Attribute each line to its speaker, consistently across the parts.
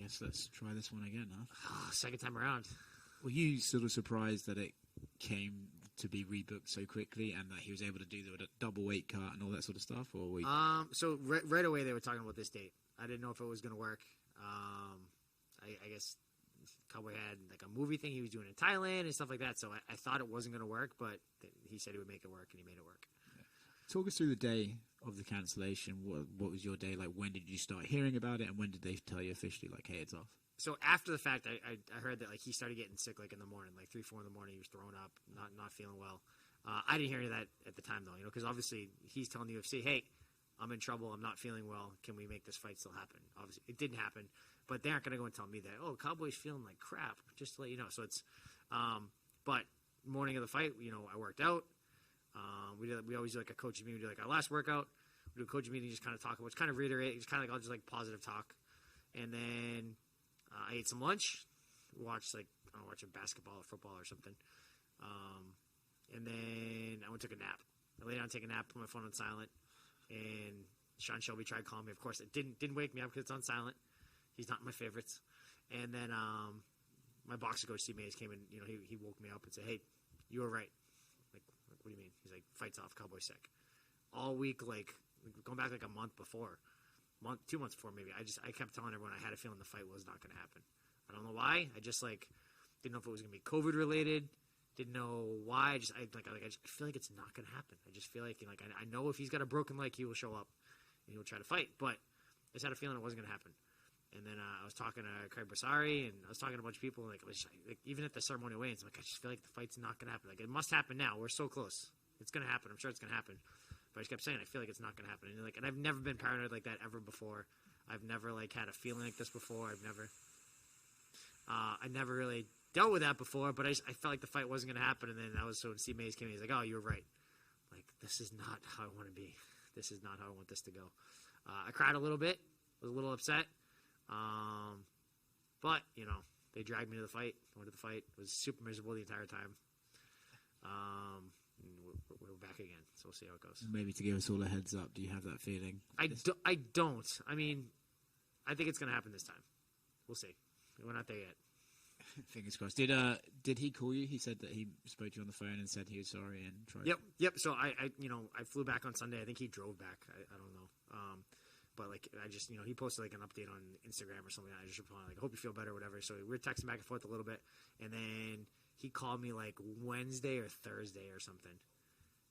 Speaker 1: guess let's try this one again, huh?
Speaker 2: Second time around.
Speaker 1: Were you sort of surprised that it came to be rebooked so quickly and that he was able to do the double weight cut and all that sort of stuff? Or were you...
Speaker 2: So right away they were talking about this date. I didn't know if it was going to work. I guess Cowboy had like a movie thing he was doing in Thailand and stuff like that. So I thought it wasn't going to work, but he said he would make it work, and he made it work.
Speaker 1: Talk us through the day of the cancellation. What was your day like? When did you start hearing about it, and when did they tell you officially, like, hey, it's off?
Speaker 2: So after the fact, I heard that like he started getting sick like in the morning, like 3-4 in the morning. He was throwing up, not feeling well. I didn't hear any of that at the time though, because obviously he's telling the UFC, hey, I'm in trouble. I'm not feeling well. Can we make this fight still happen? Obviously, it didn't happen, but they aren't going to go and tell me that. Oh, Cowboy's feeling like crap. Just to let you know. So it's, but morning of the fight, I worked out. We always do like a coaching meeting. We do like our last workout. We do a coaching meeting, just kind of talk about, just kind of reiterate, just kind of like, I'll just like positive talk. And then I ate some lunch. Watched watching basketball or football or something. And then I went and took a nap. I lay down, take a nap, put my phone on silent. And Sean Shelby tried calling me. Of course, it didn't wake me up because it's on silent. He's not my favorites. And then my boxer coach, Steve Mays, came in. He woke me up and said, "Hey, you were right." Like, what do you mean? He's like, "Fight's off. Cowboy sick." All week, like going back like a month before, 2 months before maybe. I kept telling everyone I had a feeling the fight was not going to happen. I don't know why. I just didn't know if it was going to be COVID related. Didn't know why. I just feel like it's not going to happen. I just feel like I know if he's got a broken leg, he will show up and he will try to fight. But I just had a feeling it wasn't going to happen. And then I was talking to Craig Brassari, and I was talking to a bunch of people. And even at the ceremonial weigh-ins, I just feel like the fight's not going to happen. Like, it must happen now. We're so close. It's going to happen. I'm sure it's going to happen. But I just kept saying, I feel like it's not going to happen. And I've never been paranoid like that ever before. I've never had a feeling like this before. I never really dealt with that before. But I felt like the fight wasn't going to happen. And then when Steve Mays came in, he's like, "Oh, you were right. Like, this is not how I want to be. This is not how I want this to go." I cried a little bit. Was a little upset. But they dragged me to the fight. I went to the fight. It was super miserable the entire time. We're back again, so we'll see how it goes.
Speaker 1: Maybe to give us all a heads up, do you have that feeling?
Speaker 2: I don't. I mean, I think it's going to happen this time. We'll see. We're not there yet.
Speaker 1: Fingers crossed. Did he call you? He said that he spoke to you on the phone and said he was sorry and tried.
Speaker 2: Yep. So I flew back on Sunday. I think he drove back. I don't know. But I just he posted an update on Instagram or something. I just replied I hope you feel better or whatever. So we were texting back and forth a little bit, and then he called me Wednesday or Thursday or something,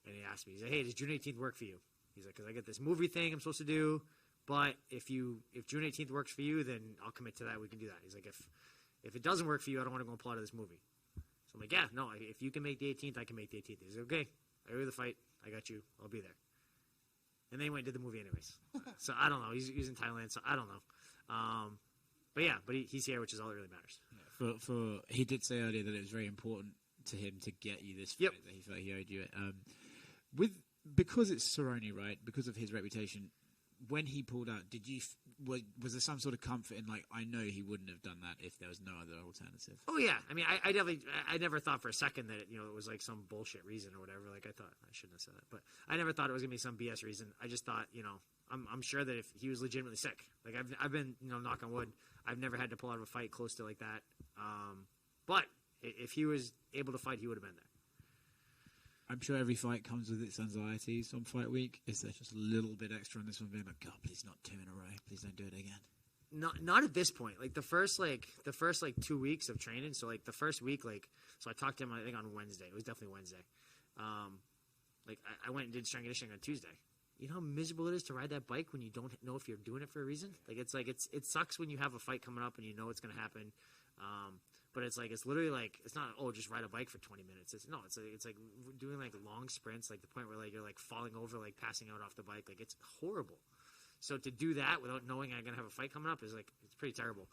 Speaker 2: and he asked me. He's like, "Hey, does June 18th work for you?" He's like, "Because I got this movie thing I'm supposed to do, but if June 18th works for you, then I'll commit to that. We can do that." He's like, if it doesn't work for you, I don't want to go and pull out of this movie. So I'm like, "Yeah, no. If you can make the 18th, I can make the 18th." He's like, "Okay, I owe you the fight. I got you. I'll be there." And then he went and did the movie anyways. So I don't know. He's in Thailand, so I don't know. But he's here, which is all that really matters.
Speaker 1: Yeah, he did say earlier that it was very important to him to get you this fight, that he felt he owed you it. Because it's Cerrone, right? Because of his reputation, when he pulled out, was there some sort of comfort in I know he wouldn't have done that if there was no other alternative?
Speaker 2: Oh yeah, I mean, I never thought for a second that it was some bullshit reason or whatever. I thought I shouldn't have said that, but I never thought it was gonna be some BS reason. I just thought, I'm sure that if he was legitimately sick, I've been, knock on wood, I've never had to pull out of a fight close to that. But if he was able to fight, he would have been there.
Speaker 1: I'm sure every fight comes with its anxieties on fight week. Is there just a little bit extra on this one being God, please not 2 in a row. Please don't do it again.
Speaker 2: Not at this point. The first 2 weeks of training. So the first week, so I talked to him, I think on Wednesday. It was definitely Wednesday. I went and did strength and conditioning on Tuesday. You know how miserable it is to ride that bike when you don't know if you're doing it for a reason? It sucks when you have a fight coming up and you know it's going to happen. But it's literally it's not, just ride a bike for 20 minutes. It's doing long sprints, the point where you're falling over, passing out off the bike. It's horrible. So to do that without knowing I'm going to have a fight coming up is it's pretty terrible.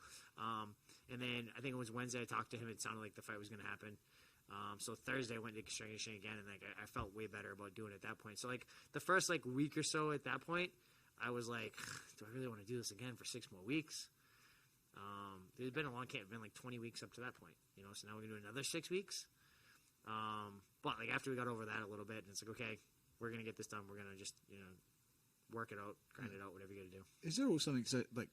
Speaker 2: And then I think it was Wednesday I talked to him. It sounded like the fight was going to happen. So Thursday I went to strength conditioning again, and I felt way better about doing it at that point. So the first week or so at that point, I was do I really want to do this again for 6 more weeks? There's been a long camp. It's been 20 weeks up to that point, so now we're going to do another 6 weeks. But after we got over that a little bit, and it's okay, we're going to get this done. We're going to just, work it out, grind it out, whatever you got to do.
Speaker 1: Is there also something,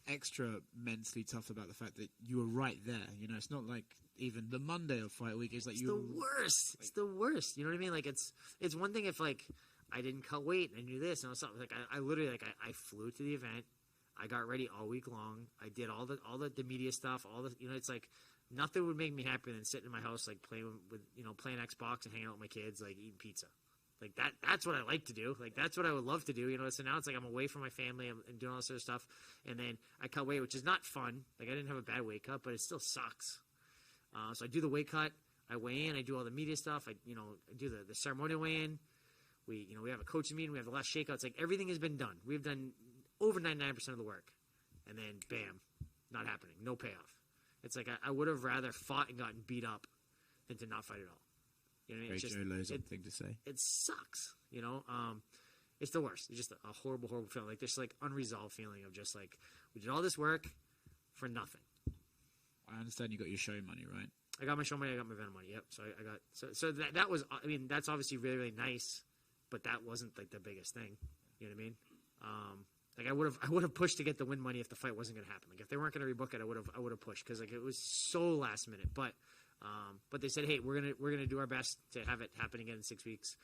Speaker 1: extra mentally tough about the fact that you were right there. You know, it's not like even the Monday of fight week. It's like
Speaker 2: it's the worst. It's the worst. You know what I mean? Like it's one thing if like I didn't cut weight and I knew this and something like I literally like I flew to the event. I got ready all week long. I did all the media stuff. It's like nothing would make me happier than sitting in my house like playing Xbox and hanging out with my kids, like eating pizza. Like that's what I like to do. Like that's what I would love to do. You know, so now it's like I'm away from my family and doing all this sort of stuff. And then I cut weight, which is not fun. Like I didn't have a bad weight cut, but it still sucks. So I do the weight cut. I weigh in. I do all the media stuff. I do the ceremonial weigh in. We have a coaching meeting. We have the last shakeouts. Like everything has been done. We've done over 99% of the work. And then bam, not happening. No payoff. It's like I would have rather fought and gotten beat up than to not fight at all. You know what I mean?
Speaker 1: Very Joe Lauzon thing to say.
Speaker 2: It sucks, it's the worst. It's just a horrible, horrible feeling. Like this, like unresolved feeling of just like we did all this work for nothing.
Speaker 1: I understand you got your show money, right?
Speaker 2: I got my show money. I got my event money. Yep. So I got so that was. I mean, that's obviously really, really nice, but that wasn't like the biggest thing. You know what I mean? Like I would have pushed to get the win money if the fight wasn't going to happen. Like if they weren't going to rebook it, I would have pushed because like it was so last minute. But they said, hey, we're gonna do our best to have it happen again in 6 weeks.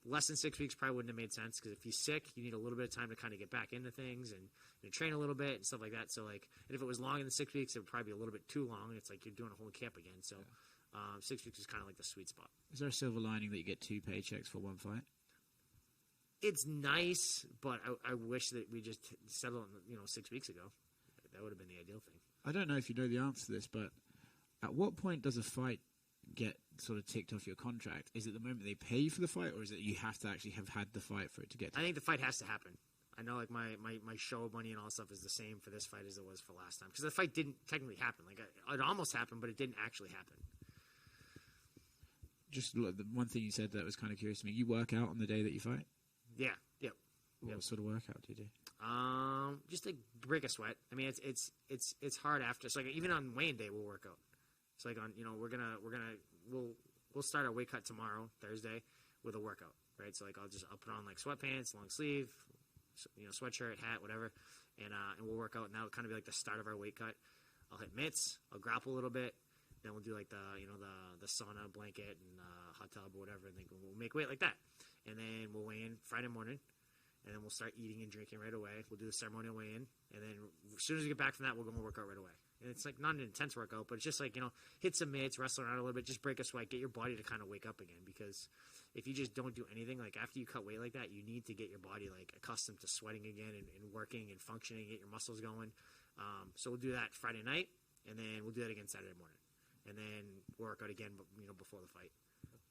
Speaker 2: Less than 6 weeks probably wouldn't have made sense because if he's sick, you need a little bit of time to kind of get back into things and train a little bit and stuff like that. So like, and if it was longer than 6 weeks, it would probably be a little bit too long. It's like you're doing a whole camp again. So 6 weeks is kind of like the sweet spot.
Speaker 1: Is there a silver lining that you get 2 paychecks for one fight?
Speaker 2: It's nice, but I wish that we just settled, 6 weeks ago. That would have been the ideal thing.
Speaker 1: I don't know if you know the answer to this, but at what point does a fight get sort of ticked off your contract? Is it the moment they pay you for the fight, or is it you have to actually have had the fight for it to get to
Speaker 2: I think the fight has to happen. I know like my show money and all that stuff is the same for this fight as it was for last time. Because the fight didn't technically happen. Like it almost happened, but it didn't actually happen.
Speaker 1: Just the one thing you said that was kind of curious to me. You work out on the day that you fight?
Speaker 2: Yeah. Yep.
Speaker 1: What sort of workout do you do?
Speaker 2: Just like break a sweat. I mean, it's hard after. So like even on weigh-in day, we'll work out. So like on, we'll start our weight cut tomorrow, Thursday, with a workout, right? So like I'll put on like sweatpants, long sleeve, sweatshirt, hat, whatever, and we'll work out. And that'll kind of be like the start of our weight cut. I'll hit mitts, I'll grapple a little bit, then we'll do like the sauna blanket and hot tub or whatever, and then we'll make weight like that. And then we'll weigh in Friday morning, and then we'll start eating and drinking right away. We'll do the ceremonial weigh-in, and then as soon as we get back from that, we'll go and work out right away. And it's like not an intense workout, but it's just like, hit some mitts, wrestle around a little bit, just break a sweat, get your body to kind of wake up again. Because if you just don't do anything, like after you cut weight like that, you need to get your body like accustomed to sweating again and working and functioning, get your muscles going. So we'll do that Friday night, and then we'll do that again Saturday morning. And then work out again, before the fight.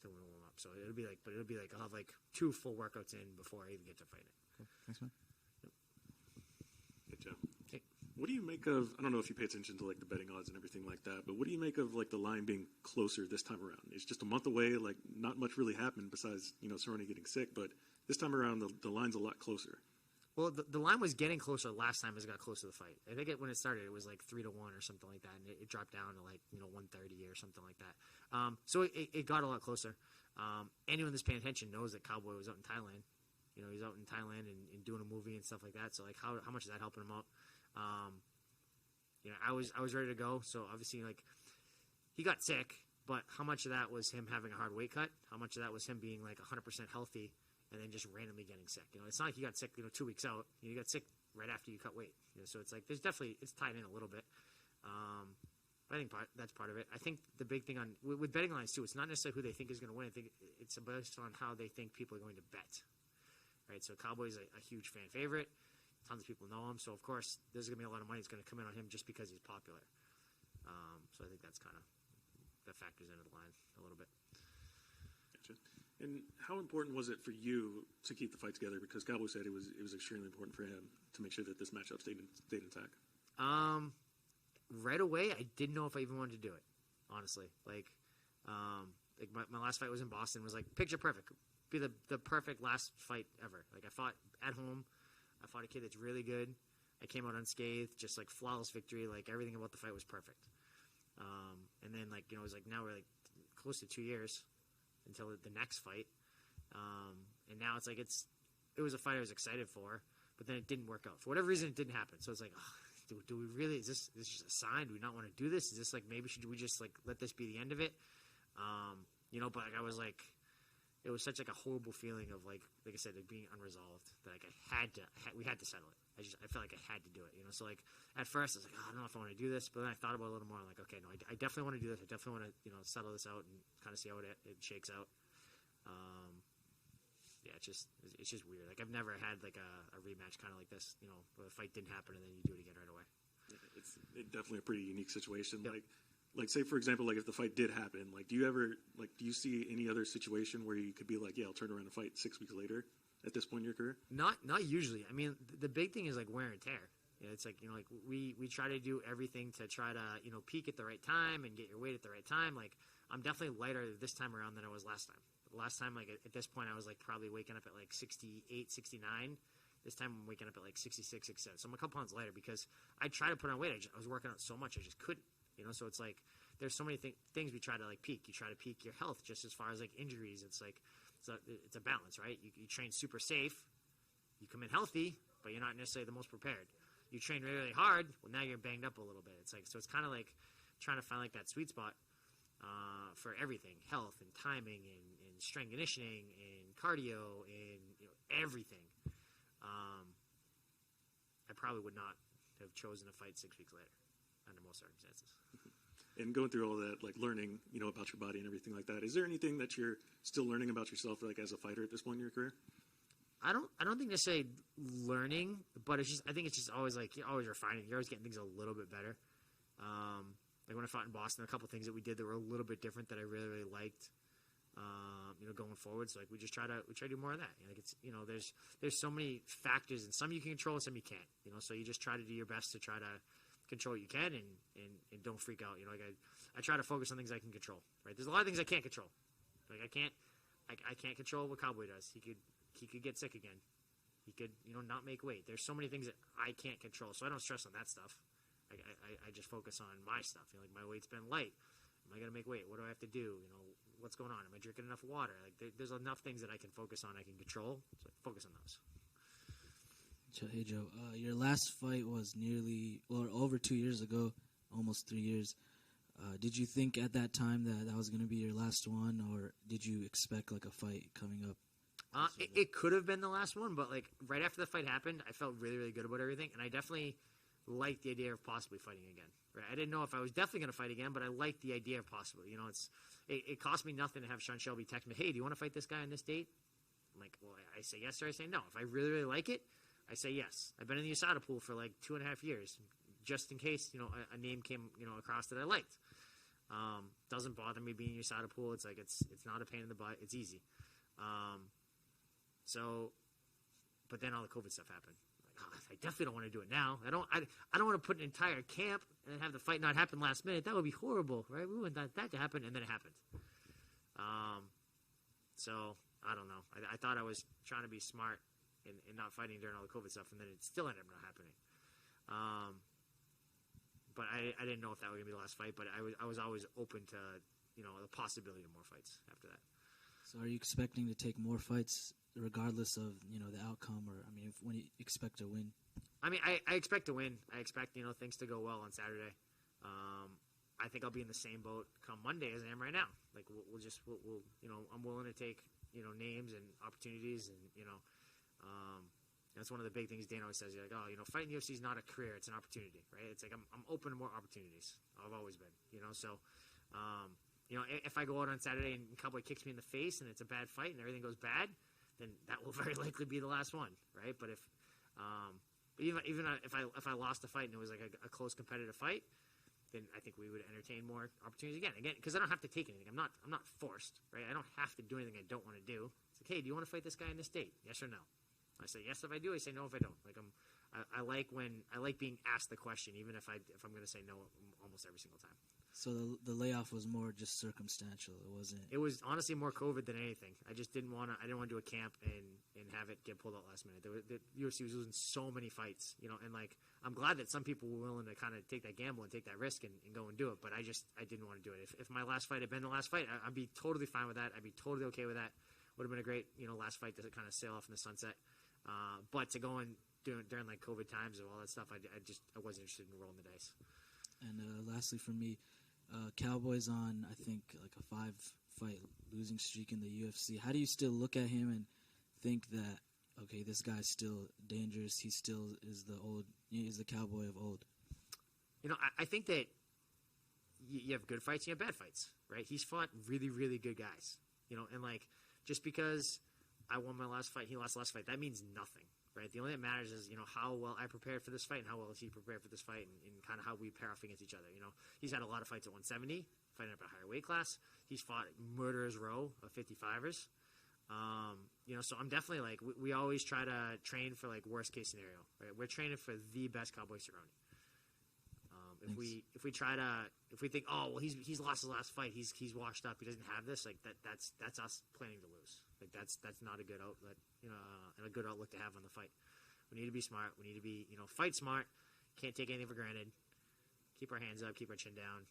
Speaker 2: So we'll warm up. So it'll be like I'll have like 2 full workouts in before I even get to fighting.
Speaker 1: Cool. Thanks, man.
Speaker 2: Yep.
Speaker 3: Hey, Joe.
Speaker 2: Hey.
Speaker 3: What do you make of, I don't know if you pay attention to like the betting odds and everything like that, but what do you make of like the line being closer this time around? It's just a month away, like not much really happened besides, Cerrone getting sick, but this time around the line's a lot closer.
Speaker 2: Well, the line was getting closer last time as it got close to the fight. I think when it started, it was like 3-1 or something like that, and it dropped down to like 130 or something like that. So it got a lot closer. Anyone that's paying attention knows that Cowboy was out in Thailand. He's out in Thailand and doing a movie and stuff like that. So like how much is that helping him out? I was ready to go. So obviously like he got sick, but how much of that was him having a hard weight cut? How much of that was him being like 100% healthy? And then just randomly getting sick. It's not like he got sick, 2 weeks out. You got sick right after you cut weight. So it's like it's tied in a little bit. But I think that's part of it. I think the big thing with betting lines too, it's not necessarily who they think is going to win. I think it's based on how they think people are going to bet. Right. So Cowboy's a huge fan favorite. Tons of people know him. So of course there's going to be a lot of money that's going to come in on him just because he's popular. So I think that's kind of that factors into the line a little bit.
Speaker 3: Gotcha. And how important was it for you to keep the fight together? Because Cowboy said it was extremely important for him to make sure that this matchup stayed intact.
Speaker 2: Right away, I didn't know if I even wanted to do it. Honestly, like my last fight was in Boston. Was like picture perfect, be the perfect last fight ever. Like I fought at home. I fought a kid that's really good. I came out unscathed, just like flawless victory. Like everything about the fight was perfect. And then it was like now we're like close to 2 years until the next fight. And now it's like it was a fight I was excited for, but then it didn't work out. For whatever reason, it didn't happen. So it's like, do we really? Is this just a sign? Do we not want to do this? Is this like maybe should we just like let this be the end of it? But like, I was like, it was such like a horrible feeling of like I said, like being unresolved that like we had to settle it. I felt like I had to do it, So like at first I was like, I don't know if I want to do this, but then I thought about it a little more. I'm like, okay, no, I definitely want to do this. I definitely want to settle this out and kind of see how it shakes out. Yeah, it's just weird. Like I've never had like a rematch kind of like this. Where the fight didn't happen and then you do it again right away.
Speaker 3: It's definitely a pretty unique situation.
Speaker 2: Yep.
Speaker 3: Like say for example, like if the fight did happen, like do you see any other situation where you could be like, yeah, I'll turn around and fight 6 weeks later at this point in your career?
Speaker 2: Not usually. I mean, the big thing is like wear and tear. It's like like we try to do everything to try to peak at the right time and get your weight at the right time. Like I'm definitely lighter this time around than I was last time. Last time, like at this point, I was like probably waking up at like 68, 69. This time, I'm waking up at like 66, 67. So I'm a couple pounds lighter because I try to put on weight. I was working out so much, I just couldn't. So it's like there's so many things we try to like peak. You try to peak your health just as far as like injuries. It's like it's a balance, right? You train super safe, you come in healthy, but you're not necessarily the most prepared. You train really, really hard, well now you're banged up a little bit. It's like so it's kind of like trying to find like that sweet spot for everything, health and timing and strength conditioning and cardio and everything. I probably would not have chosen to fight 6 weeks later under most circumstances.
Speaker 3: And going through all that, like learning, about your body and everything like that, is there anything that you're still learning about yourself, like as a fighter at this point in your career?
Speaker 2: I don't think necessarily learning, but I think it's just always like you're always refining. You're always getting things a little bit better. Like when I fought in Boston, a couple things that we did that were a little bit different that I really, really liked. Going forward, so like we try to do more of that. Like it's there's so many factors, and some you can control, and some you can't. So you just try to do your best to try to control what you can, and don't freak out. Like I try to focus on things I can control. Right? There's a lot of things I can't control. Like I can't control what Cowboy does. He could get sick again. He could not make weight. There's so many things that I can't control, so I don't stress on that stuff. I just focus on my stuff. Like my weight's been light. Am I gonna make weight? What do I have to do? What's going on? Am I drinking enough water? Like there's enough things that I can focus on, I can control. So focus on those.
Speaker 4: Hey Joe, your last fight was over 2 years ago, almost 3 years. Did you think at that time that was going to be your last one, or did you expect like a fight coming up?
Speaker 2: It could have been the last one, but like right after the fight happened, I felt really, really good about everything, and I definitely liked the idea of possibly fighting again. Right? I didn't know if I was definitely going to fight again, but I liked the idea of possibly. It cost me nothing to have Sean Shelby text me, hey, do you want to fight this guy on this date? I'm like, well, I say yes or I say no. If I really, really like it, I say yes. I've been in the USADA pool for like 2.5 years, just in case, a name came, across that I liked. Doesn't bother me being in USADA pool. It's like, it's not a pain in the butt. It's easy. But then all the COVID stuff happened. I definitely don't want to do it now. I don't want to put an entire camp and have the fight not happen last minute. That would be horrible, right? We wouldn't want that to happen, and then it happened. So I don't know. I thought I was trying to be smart and not fighting during all the COVID stuff, and then it still ended up not happening. But I didn't know if that was gonna be the last fight. But I was always open to the possibility of more fights after that.
Speaker 4: So are you expecting to take more fights regardless of the outcome, or when you expect to win?
Speaker 2: I expect to win. I expect things to go well on Saturday. I think I'll be in the same boat come Monday as I am right now. Like we'll I'm willing to take names and opportunities, and that's one of the big things Dan always says. You're like, fighting the UFC is not a career; it's an opportunity, right? It's like I'm open to more opportunities. I've always been, so. If I go out on Saturday and Cowboy kicks me in the face and it's a bad fight and everything goes bad, then that will very likely be the last one, right? But even if I lost a fight and it was like a close competitive fight, then I think we would entertain more opportunities again, because I don't have to take anything. I'm not forced, right? I don't have to do anything I don't want to do. It's like, hey, do you want to fight this guy on this date? Yes or no? I say yes if I do. I say no if I don't. Like I like being asked the question, even if I'm going to say no almost every single time.
Speaker 4: So the layoff was more just circumstantial. It wasn't.
Speaker 2: It was honestly more COVID than anything. I just didn't want to. I didn't want to do a camp and have it get pulled out last minute. The UFC was losing so many fights, and like I'm glad that some people were willing to kind of take that gamble and take that risk and go and do it. But I didn't want to do it. If my last fight had been the last fight, I'd be totally fine with that. I'd be totally okay with that. Would have been a great last fight to kind of sail off in the sunset. But to go and during like COVID times and all that stuff, I wasn't interested in rolling the dice.
Speaker 4: And lastly, for me, Cowboys on, I think, like a 5-fight losing streak in the UFC. How do you still look at him and think that, okay, this guy's still dangerous? He still is the Cowboy of old.
Speaker 2: You know, I think that you have good fights, you have bad fights, right? He's fought really, really good guys, you know, and like just because I won my last fight, he lost the last fight, that means nothing, right? The only thing that matters is, you know, how well I prepared for this fight and how well he prepared for this fight and kind of how we pair off against each other. You know, he's had a lot of fights at 170, fighting up at a higher weight class. He's fought murderer's row of 55ers. You know, so I'm definitely like, we always try to train for like worst case scenario, right? We're training for the best Cowboy Cerrone. If we think, oh well, he's lost his last fight, he's washed up, he doesn't have this, like that's us planning to lose. Like that's not a good outlet, you know, and a good outlook to have on the fight. We need to be smart. We need to be, you know, fight smart. Can't take anything for granted. Keep our hands up, keep our chin down,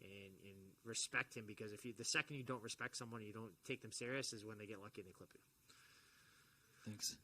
Speaker 2: and respect him, because the second you don't respect someone, you don't take them serious, is when they get lucky and they clip you.
Speaker 4: Thanks.